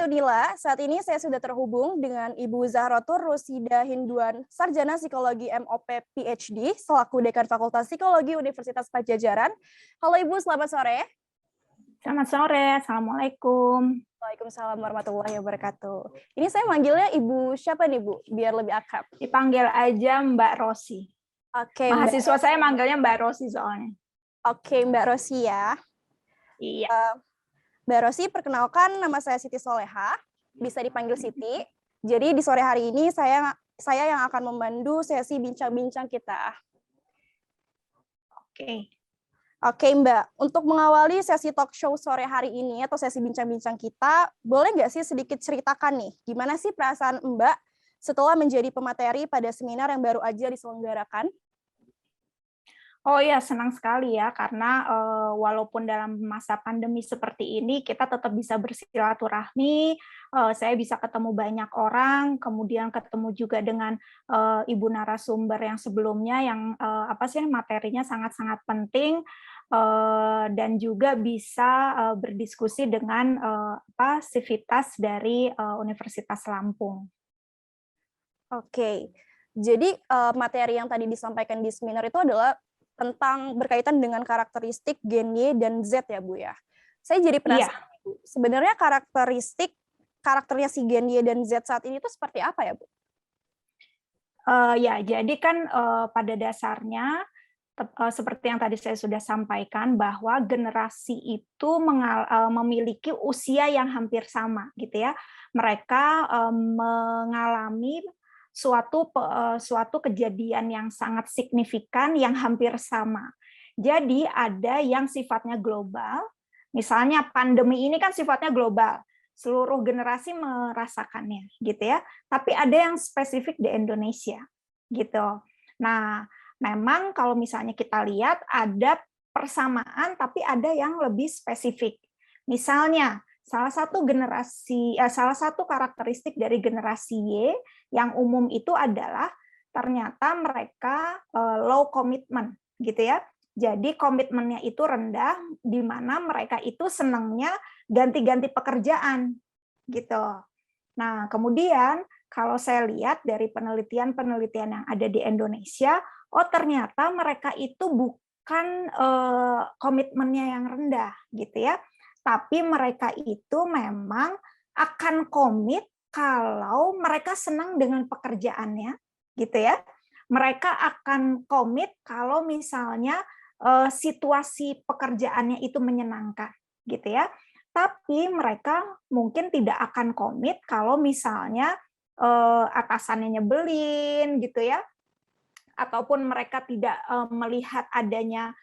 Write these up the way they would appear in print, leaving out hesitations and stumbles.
Unila. Saat ini saya sudah terhubung dengan Ibu Zahrotur Rusida Hinduan, Sarjana Psikologi MOP PhD, selaku Dekan Fakultas Psikologi Universitas Padjadjaran. Halo Ibu, selamat sore. Selamat sore, Assalamualaikum. Waalaikumsalam warahmatullahi wabarakatuh. Ini saya manggilnya Ibu siapa nih Bu, biar lebih akrab? Dipanggil aja Mbak Rosi. Oke, Mahasiswa saya manggilnya Mbak Rosi soalnya. Oke, Mbak Rosi ya. Iya. Mbak Rosi, perkenalkan nama saya Siti Soleha, bisa dipanggil Siti. Jadi di sore hari ini saya yang akan memandu sesi bincang-bincang kita. Oke Mbak, untuk mengawali sesi talk show sore hari ini atau sesi bincang-bincang kita, boleh nggak sih sedikit ceritakan nih, gimana sih perasaan Mbak setelah menjadi pemateri pada seminar yang baru aja diselenggarakan? Oh ya, senang sekali ya, karena walaupun dalam masa pandemi seperti ini, kita tetap bisa bersilaturahmi, saya bisa ketemu banyak orang, kemudian ketemu juga dengan ibu narasumber yang sebelumnya, yang materinya sangat-sangat penting, dan juga bisa berdiskusi dengan sivitas dari Universitas Lampung. Oke, jadi materi yang tadi disampaikan di seminar itu adalah tentang berkaitan dengan karakteristik gen Y dan Z ya Bu ya. Saya jadi penasaran Bu, sebenarnya karakternya si gen Y dan Z saat ini itu seperti apa ya Bu? Ya, jadi kan pada dasarnya seperti yang tadi saya sudah sampaikan bahwa generasi itu memiliki usia yang hampir sama gitu ya. Mereka mengalami suatu kejadian yang sangat signifikan yang hampir sama. Jadi ada yang sifatnya global, misalnya pandemi ini kan sifatnya global, seluruh generasi merasakannya, gitu ya. Tapi ada yang spesifik di Indonesia, gitu. Nah, memang kalau misalnya kita lihat ada persamaan, tapi ada yang lebih spesifik. Misalnya, salah satu karakteristik dari generasi Y yang umum itu adalah ternyata mereka low commitment, gitu ya. Jadi komitmennya itu rendah, di mana mereka itu senangnya ganti-ganti pekerjaan, gitu. Nah, kemudian kalau saya lihat dari penelitian-penelitian yang ada di Indonesia, oh ternyata mereka itu bukan komitmennya yang rendah, gitu ya. Tapi mereka itu memang akan komit kalau mereka senang dengan pekerjaannya, gitu ya. Mereka akan komit kalau misalnya situasi pekerjaannya itu menyenangkan, gitu ya. Tapi mereka mungkin tidak akan komit kalau misalnya atasannya nyebelin, gitu ya. Ataupun mereka tidak melihat adanya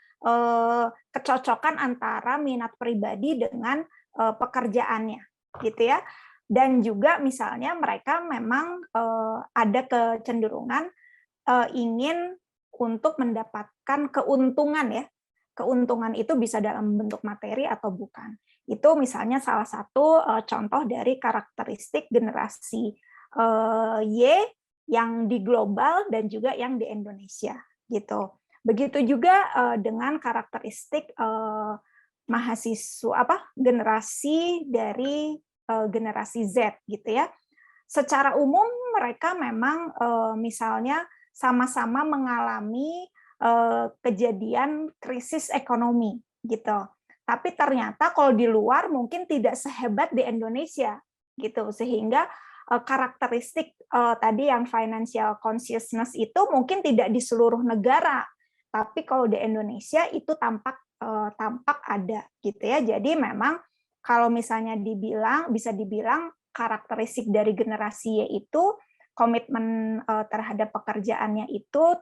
kecocokan antara minat pribadi dengan pekerjaannya, gitu ya. Dan juga misalnya mereka memang ada kecenderungan ingin untuk mendapatkan keuntungan ya. Keuntungan itu bisa dalam bentuk materi atau bukan. Itu misalnya salah satu contoh dari karakteristik generasi Y yang di global dan juga yang di Indonesia, gitu. Begitu juga dengan karakteristik generasi dari generasi Z, gitu ya. Secara umum mereka memang misalnya sama-sama mengalami kejadian krisis ekonomi, gitu. Tapi ternyata kalau di luar mungkin tidak sehebat di Indonesia, gitu. Sehingga karakteristik tadi yang financial consciousness itu mungkin tidak di seluruh negara, tapi kalau di Indonesia itu tampak ada, gitu ya. Jadi memang kalau misalnya bisa dibilang karakteristik dari generasi Y itu komitmen terhadap pekerjaannya itu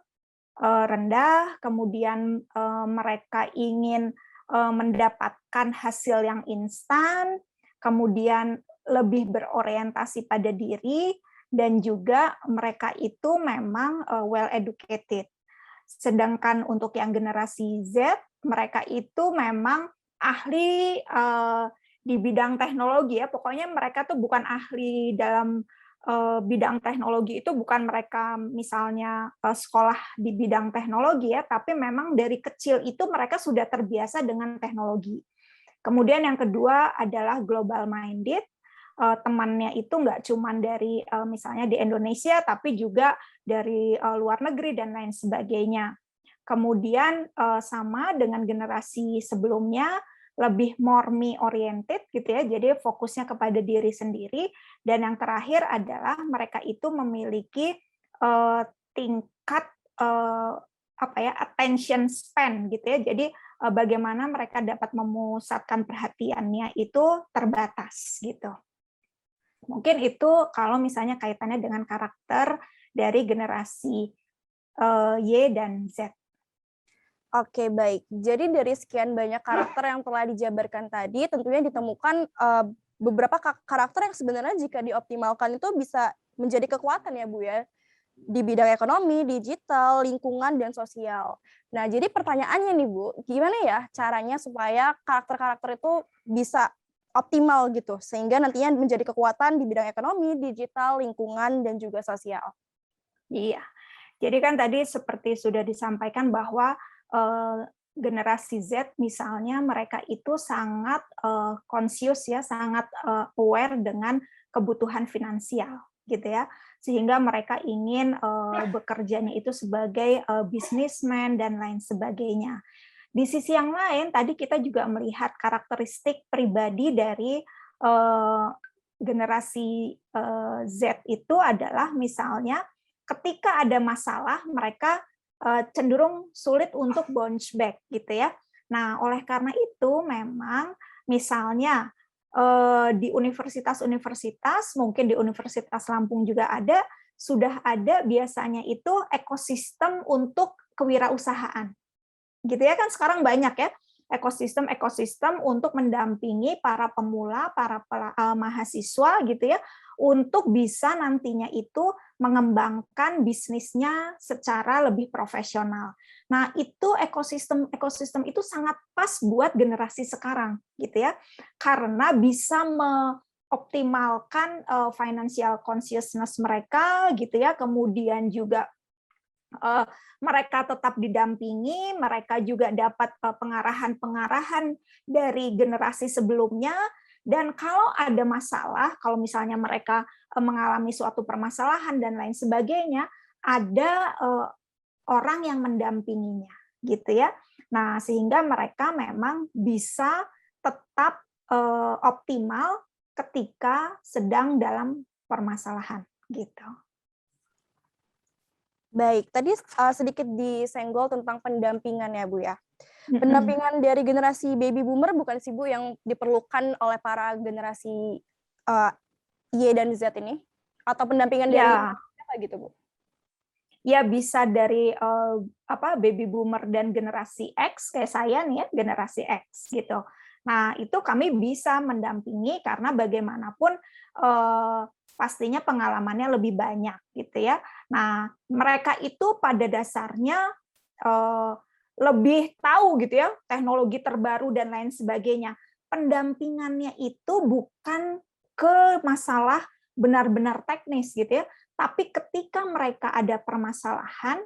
rendah, kemudian mereka ingin mendapatkan hasil yang instan, kemudian lebih berorientasi pada diri, dan juga mereka itu memang well educated. Sedangkan untuk yang generasi Z, mereka itu memang ahli di bidang teknologi ya, pokoknya mereka tuh bukan ahli dalam bidang teknologi itu bukan mereka misalnya sekolah di bidang teknologi ya, tapi memang dari kecil itu mereka sudah terbiasa dengan teknologi. Kemudian yang kedua adalah global minded. temannya itu nggak cuma dari misalnya di Indonesia, tapi juga dari luar negeri dan lain sebagainya. Kemudian sama dengan generasi sebelumnya, lebih more me oriented gitu ya, jadi fokusnya kepada diri sendiri. Dan yang terakhir adalah mereka itu memiliki tingkat apa ya, attention span gitu ya. Jadi bagaimana mereka dapat memusatkan perhatiannya itu terbatas gitu. Mungkin itu kalau misalnya kaitannya dengan karakter dari generasi Y dan Z. Oke, baik. Jadi dari sekian banyak karakter yang telah dijabarkan tadi, tentunya ditemukan beberapa karakter yang sebenarnya jika dioptimalkan itu bisa menjadi kekuatan ya, Bu ya, di bidang ekonomi, digital, lingkungan, dan sosial. Nah, jadi pertanyaannya nih, Bu, gimana ya caranya supaya karakter-karakter itu bisa optimal gitu, sehingga nantinya menjadi kekuatan di bidang ekonomi, digital, lingkungan, dan juga sosial? Iya. Jadi kan tadi seperti sudah disampaikan bahwa generasi Z misalnya mereka itu sangat conscious ya, sangat aware dengan kebutuhan finansial gitu ya, sehingga mereka ingin bekerjanya itu sebagai businessman dan lain sebagainya. Di sisi yang lain tadi kita juga melihat karakteristik pribadi dari generasi Z itu adalah misalnya ketika ada masalah mereka cenderung sulit untuk bounce back gitu ya. Nah, oleh karena itu memang misalnya di universitas-universitas, mungkin di Universitas Lampung juga ada, sudah ada biasanya itu ekosistem untuk kewirausahaan. Gitu ya, kan sekarang banyak ya ekosistem untuk mendampingi para pemula, para mahasiswa gitu ya, untuk bisa nantinya itu mengembangkan bisnisnya secara lebih profesional. Nah, itu ekosistem itu sangat pas buat generasi sekarang gitu ya. Karena bisa mengoptimalkan financial consciousness mereka gitu ya, kemudian juga mereka tetap didampingi, mereka juga dapat pengarahan-pengarahan dari generasi sebelumnya, dan kalau ada masalah, kalau misalnya mereka mengalami suatu permasalahan dan lain sebagainya, ada orang yang mendampinginya, gitu ya. Nah, sehingga mereka memang bisa tetap optimal ketika sedang dalam permasalahan, gitu. Baik, tadi sedikit disenggol tentang pendampingan ya, Bu ya. Pendampingan dari generasi baby boomer bukan sih, Bu, yang diperlukan oleh para generasi Y dan Z ini? Atau pendampingan dari Ya, apa gitu, Bu? ya bisa dari baby boomer dan generasi X kayak saya nih ya, generasi X gitu. Nah, itu kami bisa mendampingi karena bagaimanapun pastinya pengalamannya lebih banyak gitu ya. Nah, mereka itu pada dasarnya lebih tahu gitu ya teknologi terbaru dan lain sebagainya. Pendampingannya itu bukan ke masalah benar-benar teknis gitu ya, tapi ketika mereka ada permasalahan,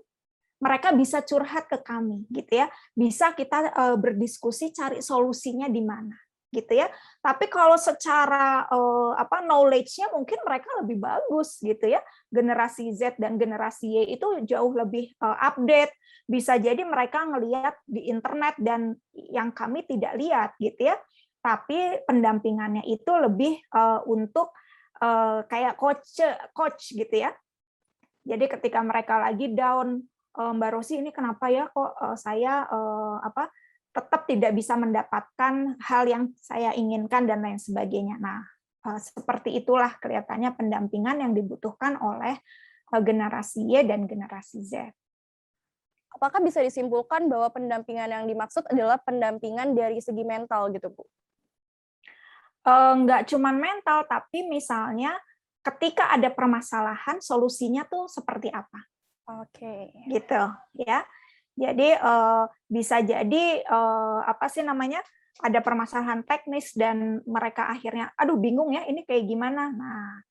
mereka bisa curhat ke kami gitu ya. Bisa kita berdiskusi cari solusinya di mana gitu ya. Tapi kalau secara knowledge-nya mungkin mereka lebih bagus gitu ya. Generasi Z dan generasi Y itu jauh lebih update. Bisa jadi mereka ngelihat di internet dan yang kami tidak lihat gitu ya. Tapi pendampingannya itu lebih untuk kayak coach gitu ya. Jadi ketika mereka lagi down, Mbak Rosi ini kenapa ya kok saya tetap tidak bisa mendapatkan hal yang saya inginkan dan lain sebagainya. Nah, seperti itulah kelihatannya pendampingan yang dibutuhkan oleh generasi Y dan generasi Z. Apakah bisa disimpulkan bahwa pendampingan yang dimaksud adalah pendampingan dari segi mental gitu, Bu? Nggak cuma mental, tapi misalnya ketika ada permasalahan, solusinya tuh seperti apa? Oke. Gitu ya. Jadi bisa jadi apa sih namanya, ada permasalahan teknis dan mereka akhirnya aduh bingung ya ini kayak gimana. Nah,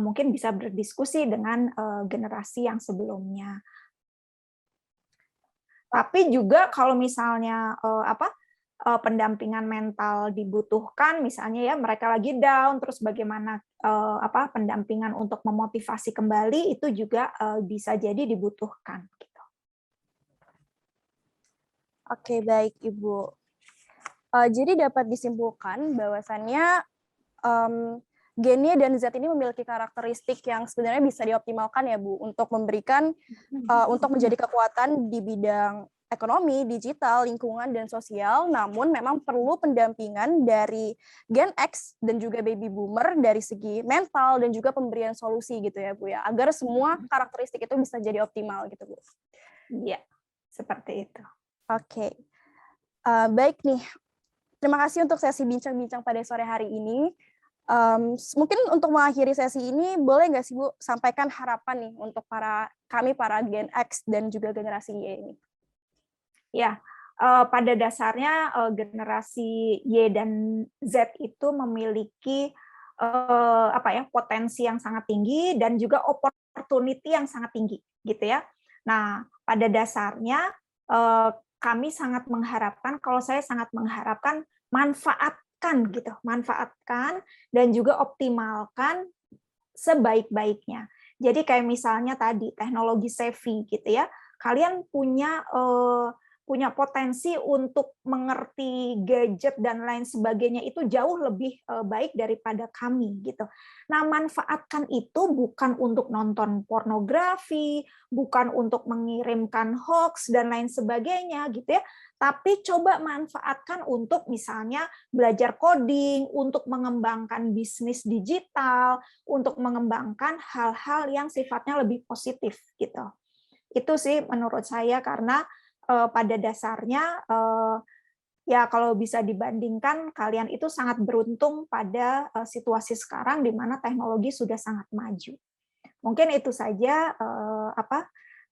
mungkin bisa berdiskusi dengan generasi yang sebelumnya. Tapi juga kalau misalnya pendampingan mental dibutuhkan, misalnya ya mereka lagi down, terus bagaimana pendampingan untuk memotivasi kembali itu juga bisa jadi dibutuhkan. Gitu. Oke, baik Ibu. Jadi dapat disimpulkan bahwasannya Genie dan Z ini memiliki karakteristik yang sebenarnya bisa dioptimalkan ya Bu, untuk memberikan, untuk menjadi kekuatan di bidang ekonomi, digital, lingkungan, dan sosial, namun memang perlu pendampingan dari Gen X dan juga Baby Boomer dari segi mental dan juga pemberian solusi gitu ya Bu ya, agar semua karakteristik itu bisa jadi optimal gitu Bu. Iya, seperti itu. Oke. Baik nih, terima kasih untuk sesi bincang-bincang pada sore hari ini. Mungkin untuk mengakhiri sesi ini, boleh nggak sih Bu sampaikan harapan nih untuk para Gen X dan juga generasi Y ini? Ya, pada dasarnya generasi Y dan Z itu memiliki potensi yang sangat tinggi dan juga opportunity yang sangat tinggi, gitu ya. Nah, pada dasarnya kami sangat mengharapkan, kalau saya sangat mengharapkan manfaatkan dan juga optimalkan sebaik-baiknya. Jadi kayak misalnya tadi teknologi savvy gitu ya, kalian punya potensi untuk mengerti gadget dan lain sebagainya itu jauh lebih baik daripada kami gitu. Nah, manfaatkan itu bukan untuk nonton pornografi, bukan untuk mengirimkan hoax dan lain sebagainya gitu ya, tapi coba manfaatkan untuk misalnya belajar coding, untuk mengembangkan bisnis digital, untuk mengembangkan hal-hal yang sifatnya lebih positif gitu. Itu sih menurut saya, karena pada dasarnya ya kalau bisa dibandingkan, kalian itu sangat beruntung pada situasi sekarang di mana teknologi sudah sangat maju. Mungkin itu saja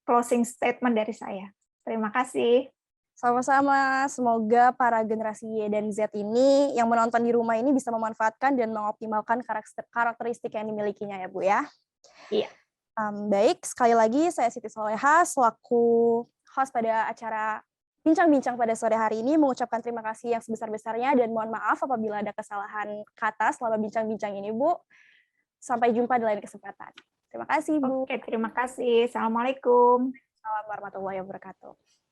closing statement dari saya. Terima kasih. Sama-sama, semoga para generasi Y dan Z ini yang menonton di rumah ini bisa memanfaatkan dan mengoptimalkan karakteristik yang dimilikinya ya Bu ya. Iya. Baik, sekali lagi saya Siti Soleha selaku host pada acara bincang-bincang pada sore hari ini mengucapkan terima kasih yang sebesar-besarnya dan mohon maaf apabila ada kesalahan kata selama bincang-bincang ini Bu. Sampai jumpa di lain kesempatan. Terima kasih Bu. Oke, terima kasih. Assalamualaikum. Assalamualaikum warahmatullahi wabarakatuh.